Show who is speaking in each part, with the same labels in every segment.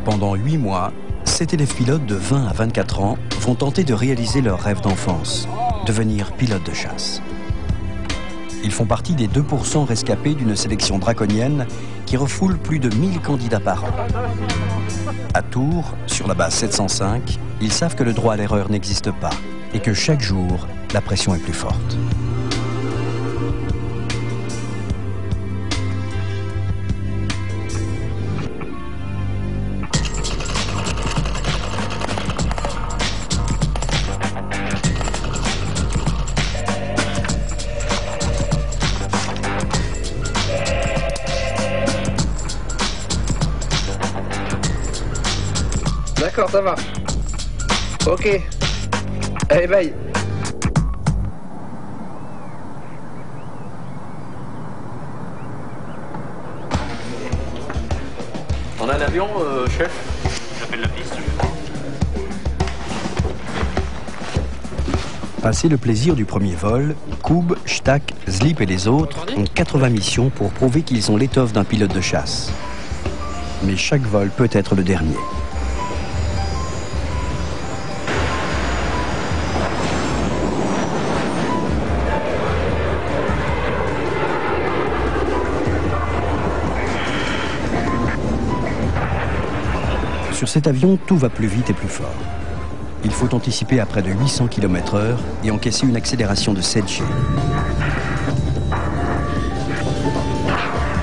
Speaker 1: Pendant 8 mois, 7 élèves pilotes de 20 à 24 ans vont tenter de réaliser leur rêve d'enfance, devenir pilote de chasse. Ils font partie des 2% rescapés d'une sélection draconienne qui refoule plus de 1000 candidats par an. À Tours, sur la base 705, ils savent que le droit à l'erreur n'existe pas et que chaque jour, la pression est plus forte.
Speaker 2: D'accord, ça va. Ok. Allez, bye.
Speaker 3: On a un avion, chef? J'appelle la piste.
Speaker 1: Passé le plaisir du premier vol, Koub, Shtak, Zlip et les autres ont 80 missions pour prouver qu'ils ont l'étoffe d'un pilote de chasse. Mais chaque vol peut être le dernier. Sur cet avion, tout va plus vite et plus fort. Il faut anticiper à près de 800 km/h et encaisser une accélération de 7 G.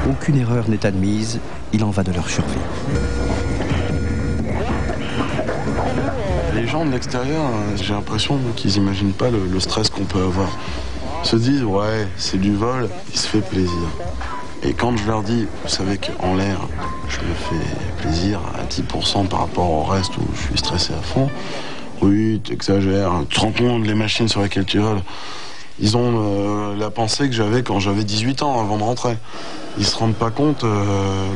Speaker 1: Aucune erreur n'est admise, il en va de leur survie.
Speaker 4: Les gens de l'extérieur, j'ai l'impression qu'ils n'imaginent pas le stress qu'on peut avoir. Ils se disent, ouais, c'est du vol, il se fait plaisir. Et quand je leur dis, vous savez qu'en l'air, je me fais plaisir à 10% par rapport au reste où je suis stressé à fond, oui, tu exagères, tu te rends compte, les machines sur lesquelles tu voles, ils ont la pensée que j'avais quand j'avais 18 ans avant de rentrer. Ils se rendent pas compte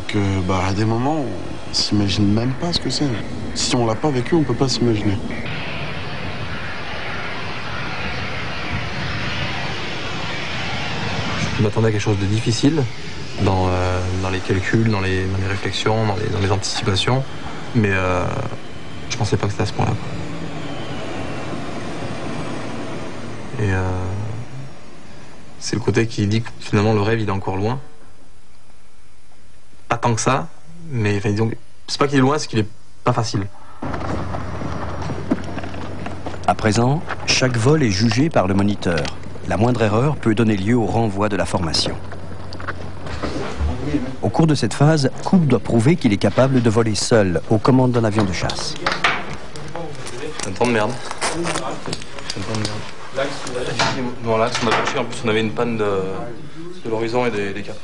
Speaker 4: que, à des moments, on s'imagine même pas ce que c'est. Si on l'a pas vécu, on peut pas s'imaginer.
Speaker 5: Je m'attendais à quelque chose de difficile dans les calculs, dans les réflexions, dans les anticipations, mais je pensais pas que c'était à ce point-là. Et c'est le côté qui dit que finalement le rêve il est encore loin. Pas tant que ça, mais disons, c'est pas qu'il est loin, c'est qu'il est pas facile.
Speaker 1: À présent, chaque vol est jugé par le moniteur. La moindre erreur peut donner lieu au renvoi de la formation. Au cours de cette phase, Koub doit prouver qu'il est capable de voler seul aux commandes d'un avion de chasse.
Speaker 5: Un temps de merde. Un temps de merde. Bon, l'axe, on a touché, en plus on avait une panne de l'horizon et des caps.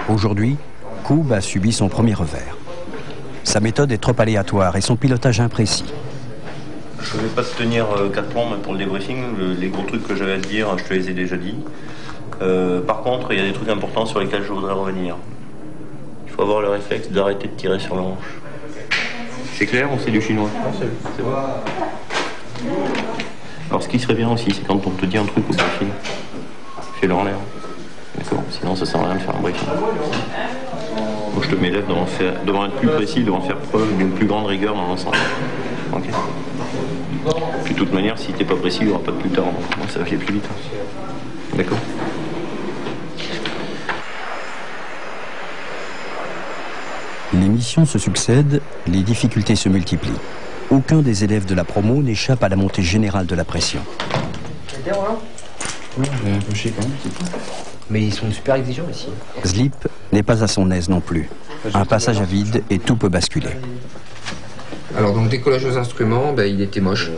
Speaker 1: Aujourd'hui, Koub a subi son premier revers. Sa méthode est trop aléatoire et son pilotage imprécis.
Speaker 3: Je ne vais pas te tenir 4 plombs pour le débriefing. Les gros trucs que j'avais à te dire, je te les ai déjà dit. Par contre, il y a des trucs importants sur lesquels je voudrais revenir. Il faut avoir le réflexe d'arrêter de tirer sur le manche. C'est clair ou c'est du chinois? C'est bon. Alors ce qui serait bien aussi, c'est quand on te dit un truc au briefing, fais-le en l'air. D'accord? Sinon ça sert à rien de faire un briefing. Moi je te mets l'élève devant être plus précis, devant faire preuve d'une plus grande rigueur dans l'ensemble. Ok? Puis de toute manière, si t'es pas précis, il n'y aura pas de plus tard. Donc ça va aller plus vite. D'accord?
Speaker 1: Les missions se succèdent, les difficultés se multiplient. Aucun des élèves de la promo n'échappe à la montée générale de la pression.
Speaker 6: C'était Roland?
Speaker 7: Oui, j'ai un peu chier quand même.
Speaker 6: Mais ils sont super exigeants ici.
Speaker 1: Zlip n'est pas à son aise non plus. Un passage à vide et tout peut basculer.
Speaker 7: Alors donc décollage aux instruments, il était moche.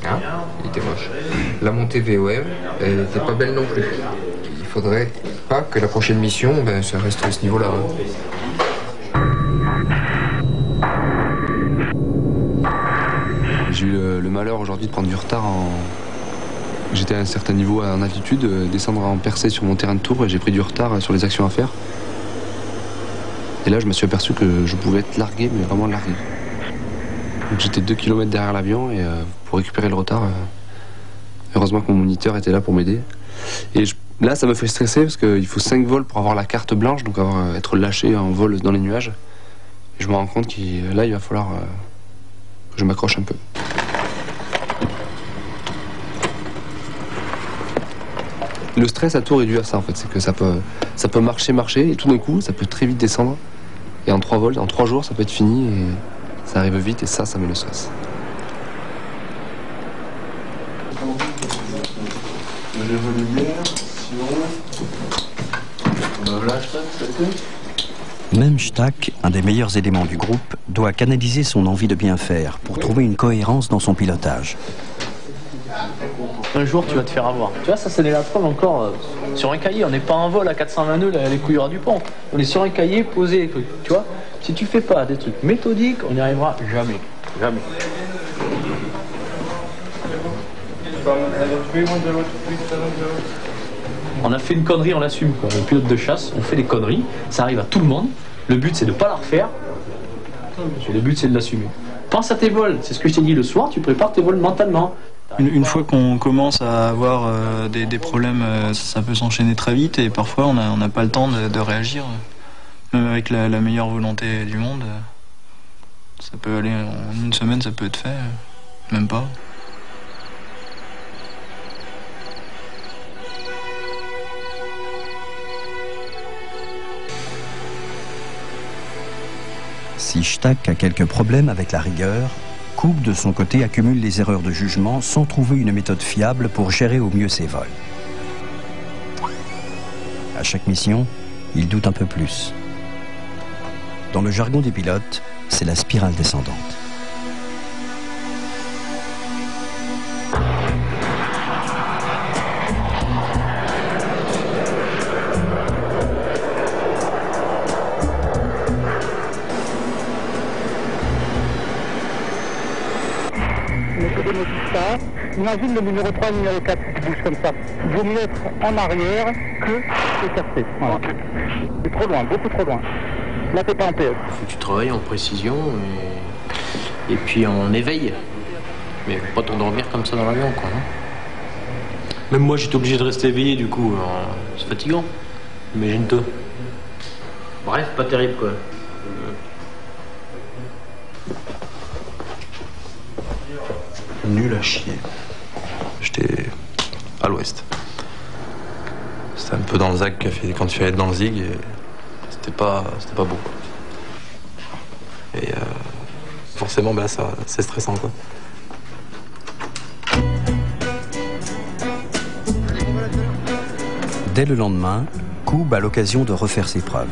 Speaker 7: Hein, il était moche. La montée VOM, elle n'était pas belle non plus. Il faudrait pas que la prochaine mission, ça reste à ce niveau-là. J'ai eu le malheur aujourd'hui de prendre du retard J'étais à un certain niveau en altitude, descendre en percée sur mon terrain de tour et j'ai pris du retard sur les actions à faire. Et là, je me suis aperçu que je pouvais être largué, mais vraiment largué.
Speaker 8: J'étais 2 km derrière l'avion et pour récupérer le retard, heureusement que mon moniteur était là pour m'aider. Et là, ça me fait stresser parce qu'il faut 5 vols pour avoir la carte blanche, donc être lâché en vol dans les nuages. Et je me rends compte que là, il va falloir que je m'accroche un peu. Le stress à tout réduit à ça en fait, c'est que ça peut marcher et tout d'un coup ça peut très vite descendre et en 3 vols, en 3 jours ça peut être fini et ça arrive vite et ça met le stress.
Speaker 1: Même Stack, un des meilleurs éléments du groupe, doit canaliser son envie de bien faire pour trouver une cohérence dans son pilotage.
Speaker 9: Un jour, tu vas te faire avoir. Tu vois, ça, c'est la preuve encore sur un cahier. On n'est pas en vol à 420 nœuds, les couilleurs du pont. On est sur un cahier, posé les trucs. Tu vois, si tu fais pas des trucs méthodiques, on n'y arrivera jamais. Jamais. On a fait une connerie, on l'assume. Un pilote de chasse, on fait des conneries. Ça arrive à tout le monde. Le but, c'est de ne pas la refaire. Et le but, c'est de l'assumer. Pense à tes vols. C'est ce que je t'ai dit le soir. Tu prépares tes vols mentalement.
Speaker 10: Une fois qu'on commence à avoir des problèmes, ça peut s'enchaîner très vite et parfois on n'a pas le temps de réagir. Même avec la meilleure volonté du monde, ça peut aller en une semaine, ça peut être fait, même pas.
Speaker 1: Si Stack a quelques problèmes avec la rigueur, Coop, de son côté, accumule les erreurs de jugement sans trouver une méthode fiable pour gérer au mieux ses vols. À chaque mission, il doute un peu plus. Dans le jargon des pilotes, c'est la spirale descendante.
Speaker 11: Imagine le numéro 3 et le numéro 4 qui bougent comme ça. Il vaut mieux être en arrière que écarté. Voilà. C'est trop loin, beaucoup trop loin. Là, t'es pas en PE.
Speaker 2: Il faut que tu travailles en précision et puis en éveil. Mais faut pas t'endormir comme ça dans l'avion, quoi. Hein. Même moi, j'étais obligé de rester éveillé, du coup. C'est fatigant. Imagine-toi. Bref, pas terrible, quoi.
Speaker 5: Nul à chier. J'étais à l'ouest. C'était un peu dans le zag quand tu allais dans le zig et c'était pas beau. Et forcément, ça, c'est stressant, quoi.
Speaker 1: Dès le lendemain, Coop a l'occasion de refaire ses preuves.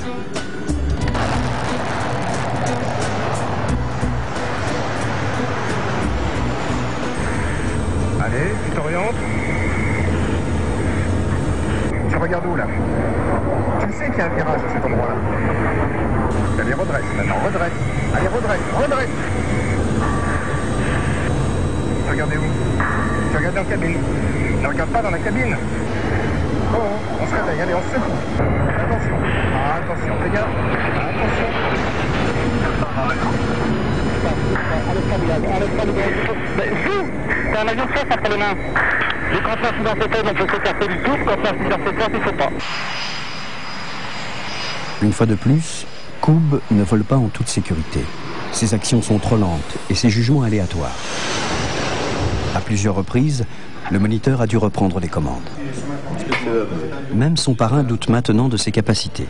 Speaker 11: Allez, tu t'orientes. Tu regardes où là? Tu le sais qu'il y a un virage à cet endroit-là. Allez, redresse maintenant, redresse. Allez, redresse, redresse. Tu regardais où? Tu regardes dans la cabine. Ne regarde pas dans la cabine. Oh, on se réveille, allez, on se secoue. Attention, attention, les gars. Attention. C'est un avion de chasse entre les mains. Et quand l'incident se pose, on peut s'écarter du souffle. Quand l'incident se passe, il ne faut pas.
Speaker 1: Une fois de plus, Coop ne vole pas en toute sécurité. Ses actions sont trop lentes et ses jugements aléatoires. À plusieurs reprises, le moniteur a dû reprendre les commandes. Même son parrain doute maintenant de ses capacités.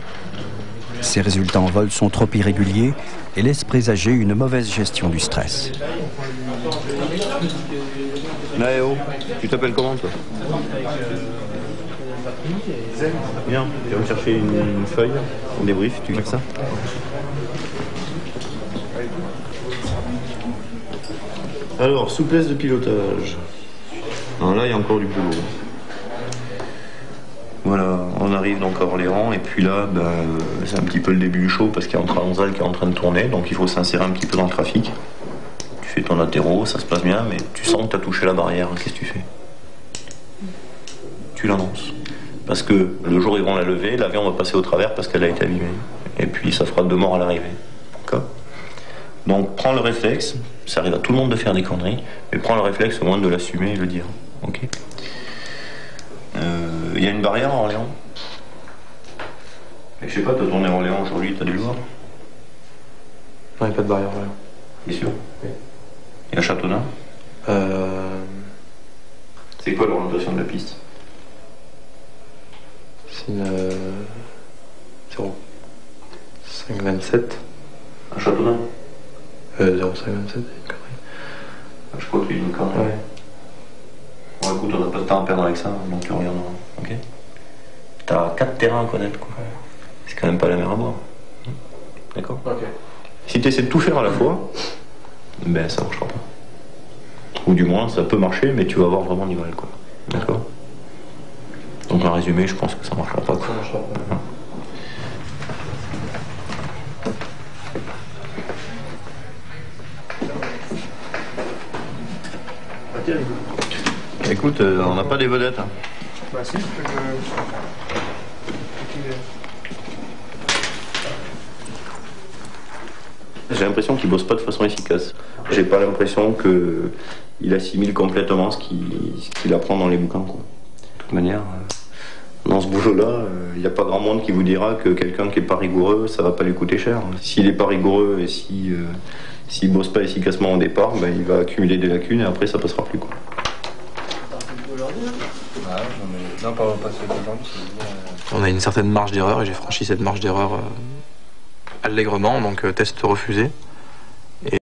Speaker 1: Ses résultats en vol sont trop irréguliers et laissent présager une mauvaise gestion du stress.
Speaker 3: Naéo, tu t'appelles comment, toi? Viens, tu vas me chercher une feuille, un débrief, tu fais ça. Alors, souplesse de pilotage. Alors là, il y a encore du boulot. Voilà, on arrive donc à Orléans et puis là, c'est un petit peu le début du show parce qu'il y a un transal qui est en train de tourner, donc il faut s'insérer un petit peu dans le trafic. Tu fais ton atterro, ça se passe bien, mais tu sens que tu as touché la barrière, qu'est-ce que tu fais? Tu l'annonces. Parce que le jour où ils vont la lever, l'avion va passer au travers parce qu'elle a été abîmée. Et puis ça fera 2 morts à l'arrivée. D'accord? Donc prends le réflexe, ça arrive à tout le monde de faire des conneries, mais prends le réflexe au moins de l'assumer et le dire. Ok. Il y a une barrière à Orléans. Et je sais pas, t'as tourné à Orléans aujourd'hui, t'as dû le voir.
Speaker 5: Non, il n'y a pas de barrière à Orléans.
Speaker 3: T'es sûr?
Speaker 5: Oui.
Speaker 3: Et à Châteauneuf? C'est quoi l'orientation de la piste?
Speaker 5: C'est une 0,527.
Speaker 3: À Châteauneuf?
Speaker 5: 0,527,
Speaker 3: je crois qu'il y a une connerie.
Speaker 5: Ouais.
Speaker 3: Bon, écoute, on n'a pas de temps à perdre avec ça, donc tu regarderas. Ok. T'as 4 terrains à connaître, quoi. C'est quand même pas la mer à boire. D'accord?
Speaker 5: Ok.
Speaker 3: Si tu essaies de tout faire à la fois, ben ça marchera pas. Ou du moins, ça peut marcher, mais tu vas avoir vraiment du mal, quoi. D'accord? Donc en résumé, je pense que ça marchera pas, quoi.
Speaker 5: Ça marchera pas.
Speaker 3: Écoute, on n'a pas des vedettes. Hein.
Speaker 11: Bah si,
Speaker 3: J'ai l'impression qu'il bosse pas de façon efficace. J'ai pas l'impression qu'il assimile complètement ce qu'il apprend dans les bouquins, quoi. De toute manière, dans ce boulot-là, il n'y a pas grand monde qui vous dira que quelqu'un qui est pas rigoureux, ça va pas lui coûter cher. S'il est pas rigoureux et s'il bosse pas efficacement au départ, ben, il va accumuler des lacunes et après ça passera plus, quoi.
Speaker 5: On a une certaine marge d'erreur et j'ai franchi cette marge d'erreur allègrement, donc test refusé.